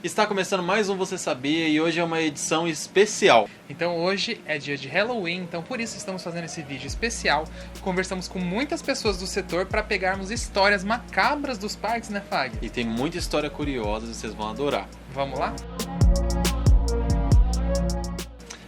Está começando mais um Você Sabia e hoje é uma edição especial. Então hoje é dia de Halloween, então por isso estamos fazendo esse vídeo especial. Conversamos com muitas pessoas do setor para pegarmos histórias macabras dos parques, né, Fag? E tem muita história curiosa e vocês vão adorar. Vamos lá?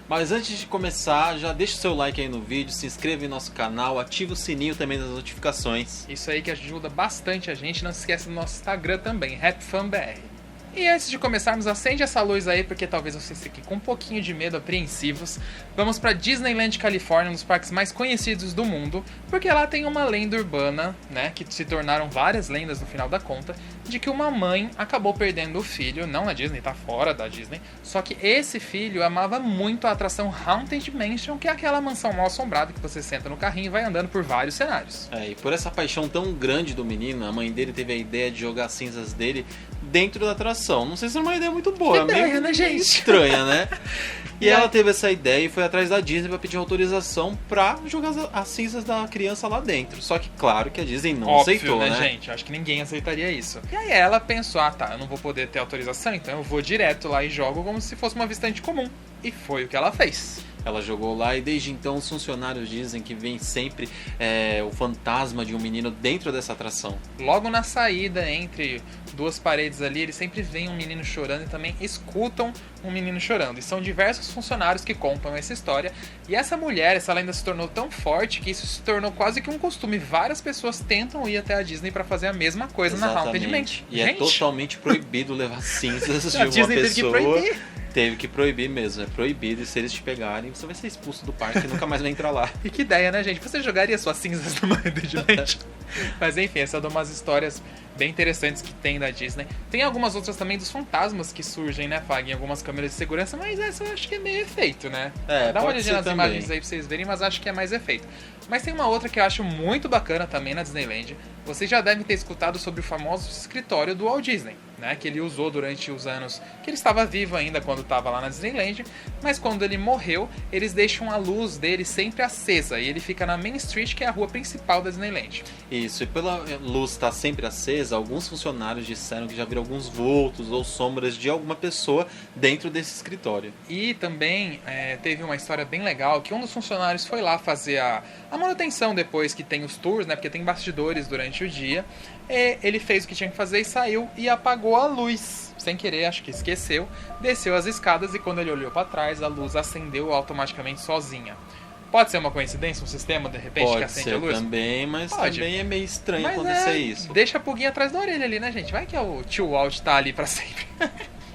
Mas antes de começar, já deixa o seu like aí no vídeo, se inscreva em nosso canal, ativa o sininho também das notificações. Isso aí que ajuda bastante a gente, não se esqueça do nosso Instagram também, RapFanBR. E antes de começarmos, acende essa luz aí, porque talvez vocês fiquem com um pouquinho de medo, apreensivos. Vamos para Disneyland, Califórnia, um dos parques mais conhecidos do mundo, porque lá tem uma lenda urbana, né, que se tornaram várias lendas no final da conta, de que uma mãe acabou perdendo o filho, não na Disney, tá fora da Disney, só que esse filho amava muito a atração Haunted Mansion, que é aquela mansão mal assombrada que você senta no carrinho e vai andando por vários cenários. E por essa paixão tão grande do menino, a mãe dele teve a ideia de jogar as cinzas dele dentro da atração. Não sei se é uma ideia muito boa, ideia, né, gente? Estranha, né? E ela teve essa ideia e foi atrás da Disney para pedir autorização pra jogar as cinzas da criança lá dentro. Só que, claro, que a Disney não aceitou, né? Gente? Acho que ninguém aceitaria isso. E aí ela pensou, eu não vou poder ter autorização, então eu vou direto lá e jogo como se fosse uma visitante comum. E foi o que ela fez. Ela jogou lá e desde então os funcionários dizem que vem sempre o fantasma de um menino dentro dessa atração. Logo na saída, entre duas paredes ali, eles sempre veem um menino chorando e também escutam um menino chorando. E são diversos funcionários que contam essa história. E essa mulher, essa lenda se tornou tão forte que isso se tornou quase que um costume. Várias pessoas tentam ir até a Disney para fazer a mesma coisa. Exatamente. Na Haunted Mansion. E é totalmente proibido levar cinzas de a uma Disney pessoa. Teve que proibir. Teve que proibir mesmo, é proibido. E se eles te pegarem, você vai ser expulso do parque e nunca mais vai entrar lá. E que ideia, né, gente? Você jogaria suas cinzas numa Haunted Mansion? Mas enfim, essa é uma das histórias bem interessantes que tem da Disney. Tem algumas outras também dos fantasmas que surgem, né, Fag, em algumas câmeras de segurança, mas essa eu acho que é meio efeito, né? Dá uma olhadinha nas imagens aí pra vocês verem, mas acho que é mais efeito. Mas tem uma outra que eu acho muito bacana também na Disneyland. Vocês já devem ter escutado sobre o famoso escritório do Walt Disney, né? Que ele usou durante os anos que ele estava vivo ainda quando estava lá na Disneyland. Mas quando ele morreu, eles deixam a luz dele sempre acesa. E ele fica na Main Street, que é a rua principal da Disneyland. Isso, e pela luz estar sempre acesa, alguns funcionários disseram que já viram alguns vultos ou sombras de alguma pessoa dentro desse escritório. E também teve uma história bem legal, que um dos funcionários foi lá fazer a manutenção depois que tem os tours, né? Porque tem bastidores durante o dia. Ele fez o que tinha que fazer e saiu e apagou a luz. Sem querer, acho que esqueceu. Desceu as escadas e quando ele olhou para trás, a luz acendeu automaticamente sozinha. Pode ser uma coincidência, um sistema de repente que acende a luz? Pode ser também, mas também é meio estranho acontecer isso. Deixa a pulguinha atrás da orelha ali, né, gente? Vai que o tio Walt tá ali pra sempre.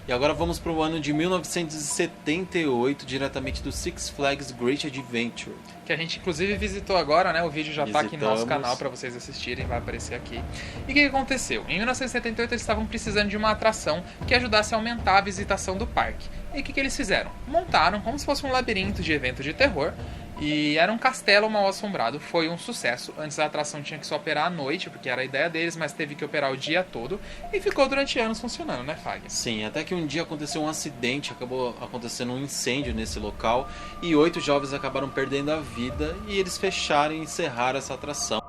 E agora vamos para o ano de 1978, diretamente do Six Flags Great Adventure. Que a gente inclusive visitou agora, né? O vídeo já tá aqui no nosso canal para vocês assistirem, vai aparecer aqui. E o que aconteceu? Em 1978 eles estavam precisando de uma atração que ajudasse a aumentar a visitação do parque. E o que eles fizeram? Montaram como se fosse um labirinto de evento de terror. E era um castelo mal assombrado, foi um sucesso. Antes a atração tinha que só operar à noite, porque era a ideia deles, mas teve que operar o dia todo. E ficou durante anos funcionando, né, Fag? Sim, até que um dia aconteceu um acidente, acabou acontecendo um incêndio nesse local. E 8 jovens acabaram perdendo a vida e eles fecharam e encerraram essa atração.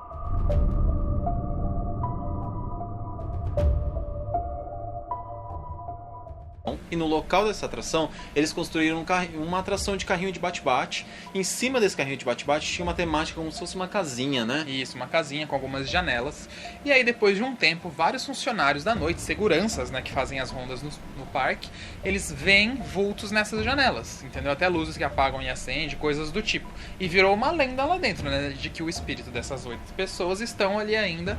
E no local dessa atração, eles construíram uma atração de carrinho de bate-bate. Em cima desse carrinho de bate-bate tinha uma temática como se fosse uma casinha, né? Isso, uma casinha com algumas janelas. E aí depois de um tempo, vários funcionários da noite, seguranças, né, que fazem as rondas no parque, eles veem vultos nessas janelas, entendeu? Até luzes que apagam e acendem, coisas do tipo. E virou uma lenda lá dentro, né, de que o espírito dessas 8 pessoas estão ali ainda,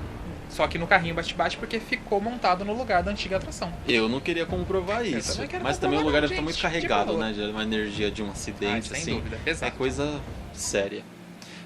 só que no carrinho bate-bate, porque ficou montado no lugar da antiga atração. Eu não queria comprovar isso, mas também o lugar está muito carregado, né? De uma energia de um acidente, sem dúvida, pesado. É coisa séria.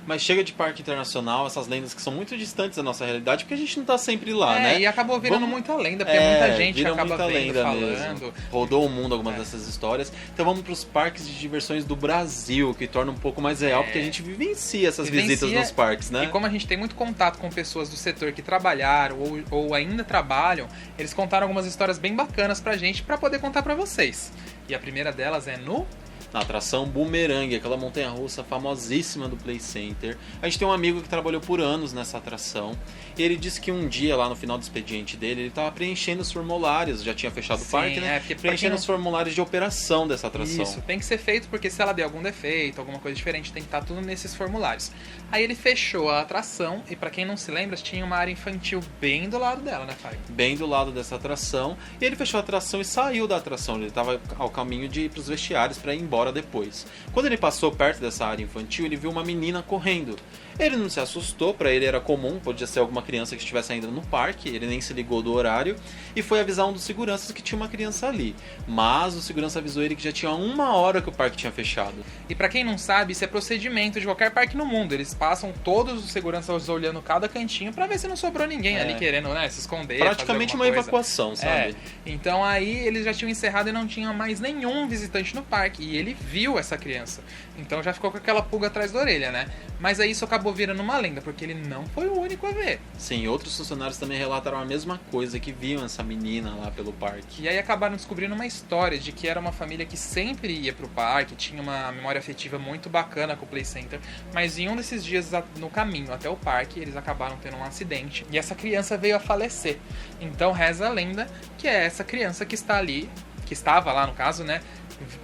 Mas chega de parque internacional, essas lendas que são muito distantes da nossa realidade, porque a gente não tá sempre lá, né? E acabou virando muita lenda, porque muita gente acaba muita vendo, lenda falando. Mesmo. Rodou o mundo algumas dessas histórias. Então vamos pros parques de diversões do Brasil, que torna um pouco mais real, porque a gente vivencia essas visitas nos parques, né? E como a gente tem muito contato com pessoas do setor que trabalharam ou ainda trabalham, eles contaram algumas histórias bem bacanas pra gente, pra poder contar pra vocês. E a primeira delas é no na atração Boomerang, aquela montanha-russa famosíssima do Play Center. A gente tem um amigo que trabalhou por anos nessa atração, e ele disse que um dia, lá no final do expediente dele, ele estava preenchendo os formulários, já tinha fechado o parque, né? Preenchendo os formulários de operação dessa atração. Isso, tem que ser feito porque se ela der algum defeito, alguma coisa diferente, tem que estar tudo nesses formulários. Aí ele fechou a atração, e pra quem não se lembra, tinha uma área infantil bem do lado dela, né, Fábio? Bem do lado dessa atração, e ele fechou a atração e saiu da atração. Ele estava ao caminho de ir para os vestiários para ir embora depois. Quando ele passou perto dessa área infantil, ele viu uma menina correndo. Ele não se assustou, para ele era comum, podia ser alguma criança que estivesse ainda no parque, ele nem se ligou do horário e foi avisar um dos seguranças que tinha uma criança ali. Mas o segurança avisou ele que já tinha 1 hora que o parque tinha fechado. E pra quem não sabe, isso é procedimento de qualquer parque no mundo. Eles passam todos os seguranças olhando cada cantinho pra ver se não sobrou ninguém ali querendo, né, se esconder. Praticamente uma evacuação, sabe? Então aí eles já tinham encerrado e não tinha mais nenhum visitante no parque. E ele viu essa criança. Então já ficou com aquela pulga atrás da orelha, né? Mas aí isso acabou virando uma lenda, porque ele não foi o único a ver. Sim, outros funcionários também relataram a mesma coisa, que viam essa menina lá pelo parque. E aí acabaram descobrindo uma história de que era uma família que sempre ia pro parque, tinha uma memória afetiva muito bacana com o Play Center, mas em um desses dias no caminho até o parque, eles acabaram tendo um acidente e essa criança veio a falecer. Então reza a lenda que é essa criança que está ali, que estava lá no caso, né?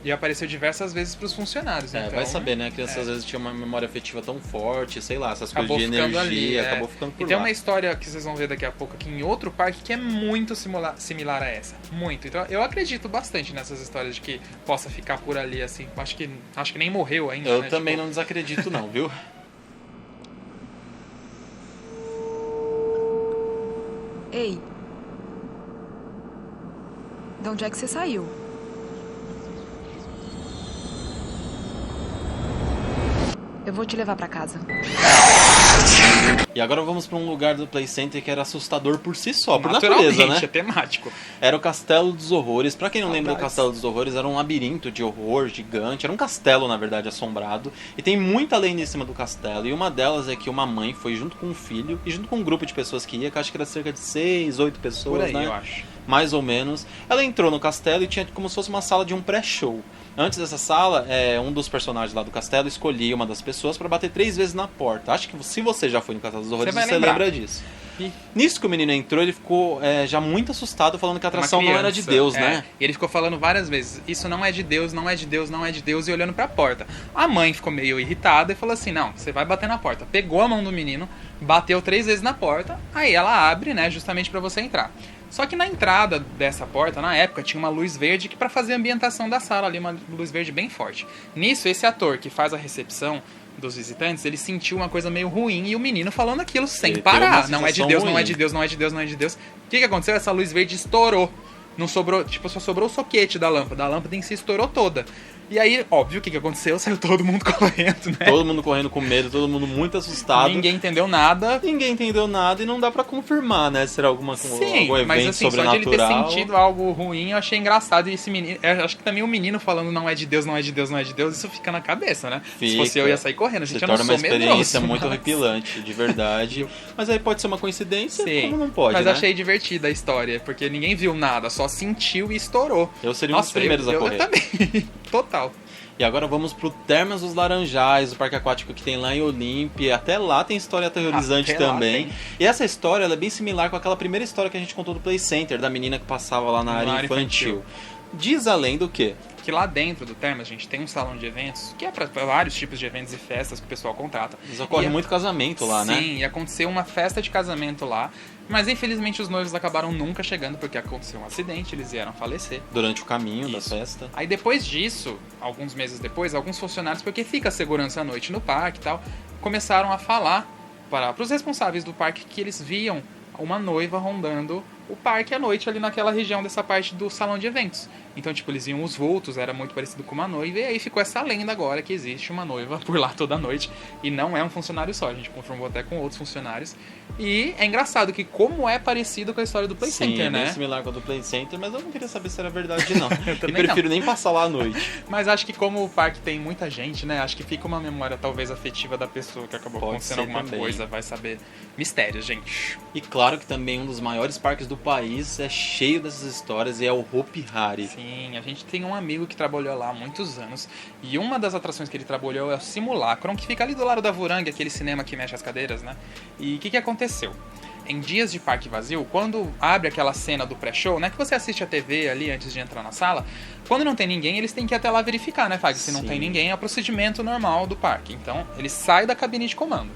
E apareceu diversas vezes pros funcionários. Então, vai saber, né? A criança às vezes tinha uma memória afetiva tão forte, sei lá, essas acabou coisas de energia, ali, acabou ficando por lá. E tem uma história que vocês vão ver daqui a pouco aqui em outro parque que é muito similar a essa. Muito. Então eu acredito bastante nessas histórias de que possa ficar por ali, assim. Acho que nem morreu ainda, Eu né? também não desacredito não, viu? Ei. De onde é que você saiu? Eu vou te levar pra casa. E agora vamos pra um lugar do Play Center que era assustador por si só, por natureza, né? É temático. Era o Castelo dos Horrores. Pra quem não lembra do Castelo dos Horrores, era um labirinto de horror gigante. Era um castelo, na verdade, assombrado. E tem muita lenda em cima do castelo. E uma delas é que uma mãe foi junto com um filho e junto com um grupo de pessoas que ia, que acho que era cerca de 6, 8 pessoas, por aí, né? Eu acho. Mais ou menos. Ela entrou no castelo e tinha como se fosse uma sala de um pré-show. Antes dessa sala, um dos personagens lá do castelo escolhia uma das pessoas pra bater 3 vezes na porta. Acho que se você já foi no Castelo dos Horrores, você lembra disso. Nisso que o menino entrou, ele ficou já muito assustado, falando que a atração não era de Deus, né? E ele ficou falando várias vezes, isso não é de Deus, não é de Deus, não é de Deus, e olhando pra porta. A mãe ficou meio irritada e falou assim, não, você vai bater na porta. Pegou a mão do menino, bateu 3 vezes na porta, aí ela abre, né, justamente pra você entrar. Só que na entrada dessa porta, na época, tinha uma luz verde que pra fazer a ambientação da sala ali, uma luz verde bem forte. Nisso, esse ator que faz a recepção dos visitantes, ele sentiu uma coisa meio ruim e o menino falando aquilo sem parar. Não é de Deus, não é de Deus, não é de Deus, não é de Deus. O que aconteceu? Essa luz verde estourou. Não sobrou, tipo, só sobrou o soquete da lâmpada. A lâmpada em si estourou toda. E aí, óbvio, o que aconteceu? Saiu todo mundo correndo, né? Todo mundo correndo com medo, todo mundo muito assustado. Ninguém entendeu nada. Ninguém entendeu nada e não dá pra confirmar, né? Será algum evento mas assim, sobrenatural. Só de ele ter sentido algo ruim, eu achei engraçado. E esse menino, acho que também o menino falando não é de Deus, não é de Deus, não é de Deus, isso fica na cabeça, né? Fica. Se fosse eu, ia sair correndo. Gente, se eu não torna sou uma experiência medroso, muito horripilante, de verdade. Mas aí pode ser uma coincidência, como não pode, mas né? achei divertida a história, porque ninguém viu nada, só sentiu e estourou. Eu seria um dos primeiros a correr. Eu também, total. E agora vamos pro Termas dos Laranjais, o parque aquático que tem lá em Olímpia. Até lá tem história aterrorizante também. E essa história ela é bem similar com aquela primeira história que a gente contou do Play Center, da menina que passava lá na área infantil. Diz a lenda o quê? Que lá dentro do Termas, gente, tem um salão de eventos, que é para vários tipos de eventos e festas que o pessoal contrata. Mas ocorre muito casamento lá, né? Sim, e aconteceu uma festa de casamento lá, mas infelizmente os noivos acabaram nunca chegando, porque aconteceu um acidente, eles vieram falecer. Durante o caminho da festa. Aí depois disso, alguns meses depois, alguns funcionários, porque fica a segurança à noite no parque e tal, começaram a falar para os responsáveis do parque que eles viam uma noiva rondando o parque à noite ali naquela região dessa parte do salão de eventos. Então, tipo, eles viam os vultos, era muito parecido com uma noiva, e aí ficou essa lenda agora que existe uma noiva por lá toda noite, e não é um funcionário só, a gente confirmou até com outros funcionários. E é engraçado que como é parecido com a história do Play Center, né? Sim, é similar com a do Play Center, mas eu não queria saber se era verdade, não. Eu também prefiro nem passar lá à noite. Mas acho que como o parque tem muita gente, né? Acho que fica uma memória talvez afetiva da pessoa que acabou acontecendo alguma coisa, vai saber. Mistérios, gente. E claro que também um dos maiores parques do do país é cheio dessas histórias e é o Hopi Hari. Sim, a gente tem um amigo que trabalhou lá há muitos anos e uma das atrações que ele trabalhou é o Simulacron, que fica ali do lado da Vurang, aquele cinema que mexe as cadeiras, né? E o que aconteceu? Em dias de parque vazio, quando abre aquela cena do pré-show, né, que você assiste a TV ali antes de entrar na sala, quando não tem ninguém, eles têm que ir até lá verificar, né, Fag? Se não tem ninguém, é o procedimento normal do parque. Então, eles saem da cabine de comando.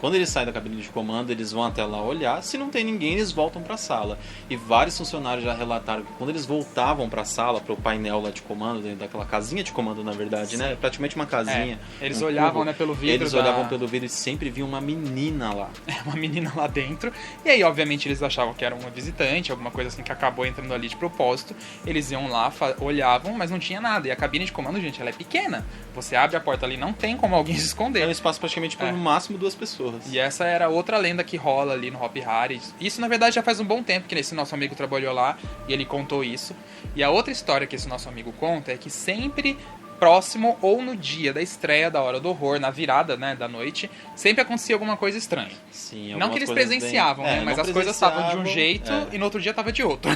Quando eles saem da cabine de comando, eles vão até lá olhar. Se não tem ninguém, eles voltam para a sala. E vários funcionários já relataram que quando eles voltavam para a sala, para o painel lá de comando, dentro daquela casinha de comando, na verdade, né? Praticamente uma casinha. Eles olhavam, cubo, né, pelo vidro. Eles olhavam pelo vidro e sempre viam uma menina lá. Uma menina lá dentro. E aí, obviamente, eles achavam que era uma visitante, alguma coisa assim que acabou entrando ali de propósito. Eles iam lá, olhavam, mas não tinha nada. E a cabine de comando, gente, ela é pequena. Você abre a porta ali, não tem como alguém se esconder. É um espaço praticamente para no máximo 2 pessoas. E essa era outra lenda que rola ali no Hopi Hari. Isso, na verdade, já faz um bom tempo que esse nosso amigo trabalhou lá e ele contou isso. E a outra história que esse nosso amigo conta é que sempre próximo ou no dia da estreia da Hora do Horror, na virada, né, da noite, sempre acontecia alguma coisa estranha. Sim, não que eles presenciavam, né, mas as coisas estavam de um jeito e no outro dia tava de outro.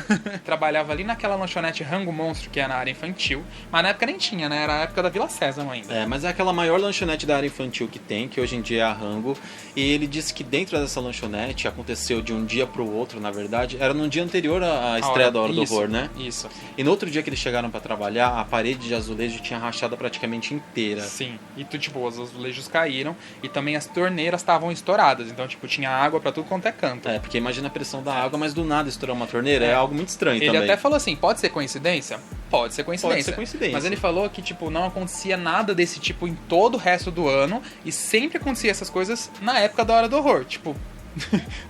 Trabalhava ali naquela lanchonete Rango Monstro, que é na área infantil, mas na época nem tinha, né, era a época da Vila Sésamo ainda. É, mas é aquela maior lanchonete da área infantil que tem, que hoje em dia é a Rango, e ele disse que dentro dessa lanchonete aconteceu de um dia pro outro, na verdade, era no dia anterior à estreia da Hora do Horror, né? Isso. E no outro dia que eles chegaram pra trabalhar, a parede de azulejo tinha rachada praticamente inteira. Sim, e tipo, os azulejos caíram e também as torneiras estavam estouradas, então tipo, tinha água pra tudo quanto é canto. É, porque imagina a pressão da água, mas do nada estourar uma torneira é algo muito estranho também. Ele até falou assim, pode ser coincidência? Pode ser coincidência. Pode ser coincidência. Mas ele falou que tipo, não acontecia nada desse tipo em todo o resto do ano e sempre acontecia essas coisas na época da Hora do Horror, tipo...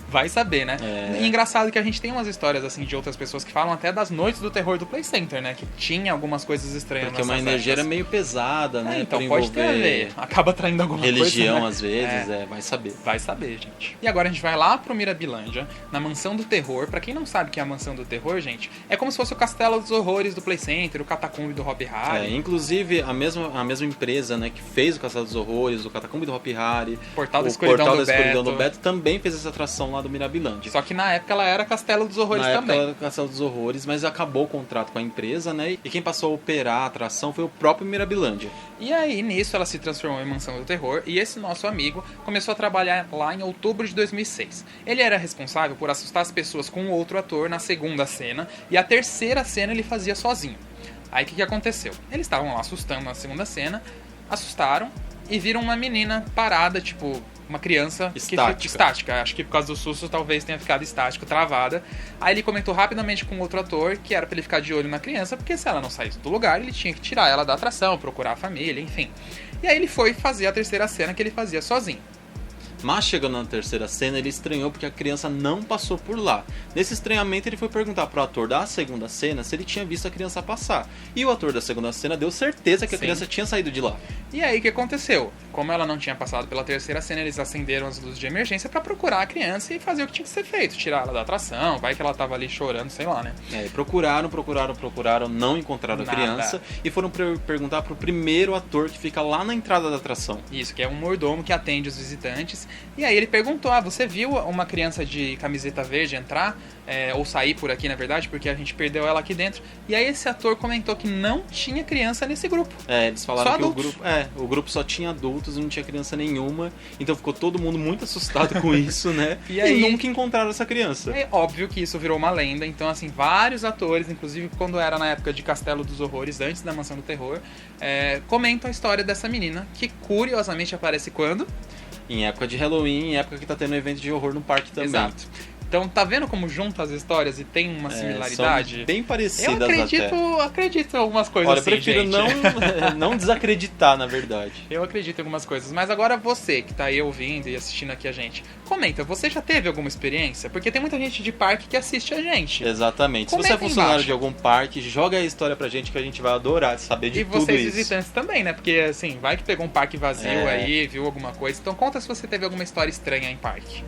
Vai saber, né? E engraçado que a gente tem umas histórias assim de outras pessoas que falam até das noites do terror do Play Center, né? Que tinha algumas coisas estranhas. Porque uma energia era meio pesada, né? Então pode ter a ver. Acaba traindo alguma religião, coisa, né? Às vezes, vai saber. Vai saber, gente. E agora a gente vai lá pro Mirabilândia, na Mansão do Terror. Pra quem não sabe o que é a Mansão do Terror, gente, é como se fosse o Castelo dos Horrores do Play Center, o Catacumbi do Hopi Hari. Inclusive, a mesma empresa, né, que fez o Castelo dos Horrores, o Catacumbi do Hopi Hari, Portal da Escuridão do Beto, também fez essa atração lá do Mirabilândia. Só que na época ela era Castelo dos Horrores também. Na época ela era Castelo dos Horrores, mas acabou o contrato com a empresa, né? E quem passou a operar a atração foi o próprio Mirabilândia. E aí, nisso, ela se transformou em Mansão do Terror e esse nosso amigo começou a trabalhar lá em outubro de 2006. Ele era responsável por assustar as pessoas com outro ator na segunda cena e a terceira cena ele fazia sozinho. Aí o que aconteceu? Eles estavam lá assustando na segunda cena, assustaram e viram uma menina parada, tipo... Uma criança estática. Acho que por causa do susto talvez tenha ficado estático, travada. Aí ele comentou rapidamente com outro ator que era pra ele ficar de olho na criança, porque se ela não saísse do lugar, ele tinha que tirar ela da atração, procurar a família, enfim. E aí ele foi fazer a terceira cena que ele fazia sozinho. Mas chegando na terceira cena, ele estranhou porque a criança não passou por lá. Nesse estranhamento, ele foi perguntar pro ator da segunda cena se ele tinha visto a criança passar. E o ator da segunda cena deu certeza que a criança tinha saído de lá. E aí o que aconteceu? Como ela não tinha passado pela terceira cena, eles acenderam as luzes de emergência pra procurar a criança e fazer o que tinha que ser feito. Tirar ela da atração, vai que ela tava ali chorando, sei lá, né? Procuraram, não encontraram a criança e foram perguntar pro primeiro ator que fica lá na entrada da atração. Isso, que é um mordomo que atende os visitantes. E aí ele perguntou, você viu uma criança de camiseta verde entrar? Ou sair por aqui, na verdade, porque a gente perdeu ela aqui dentro. E aí esse ator comentou que não tinha criança nesse grupo. Eles falaram só que adultos. o grupo só tinha adultos e não tinha criança nenhuma. Então ficou todo mundo muito assustado com isso, né? E nunca encontraram essa criança. É óbvio que isso virou uma lenda. Então, assim, vários atores, inclusive quando era na época de Castelo dos Horrores, antes da Mansão do Terror, comentam a história dessa menina, que curiosamente aparece quando? Em época de Halloween, em época que tá tendo evento de horror no parque também. Exato. Então, tá vendo como junta as histórias e tem uma similaridade? São bem parecidas eu acredito em algumas coisas. Olha, assim, eu prefiro gente. não desacreditar, na verdade. Eu acredito em algumas coisas. Mas agora você, que tá aí ouvindo e assistindo aqui a gente, comenta, você já teve alguma experiência? Porque tem muita gente de parque que assiste a gente. Exatamente. Comenta se você é funcionário embaixo de algum parque, joga a história pra gente que a gente vai adorar saber de tudo isso. E vocês visitantes também, né? Porque, assim, vai que pegou um parque vazio aí, viu alguma coisa. Então conta se você teve alguma história estranha em parque.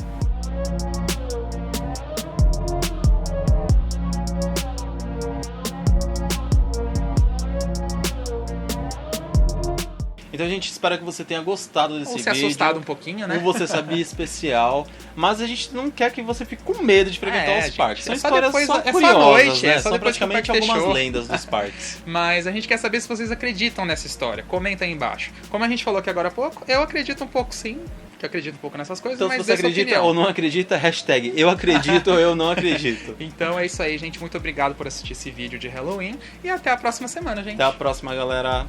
Então a gente espera que você tenha gostado desse vídeo. Ou se assustado um pouquinho, né? Ou você sabia especial. mas a gente não quer que você fique com medo de frequentar os gente, parques. São é só histórias depois- só é só à curiosas, noite, né? é só São depois que o praticamente parque algumas fechou. lendas dos parques. Mas a gente quer saber se vocês acreditam nessa história. Comenta aí embaixo. Como a gente falou aqui agora há pouco, eu acredito um pouco sim. Que eu acredito um pouco nessas coisas, Então, mas se você dê sua acredita opinião. ou não acredita, hashtag eu acredito ou eu não acredito. Então é isso aí, gente. Muito obrigado por assistir esse vídeo de Halloween. E até a próxima semana, gente. Até a próxima, galera.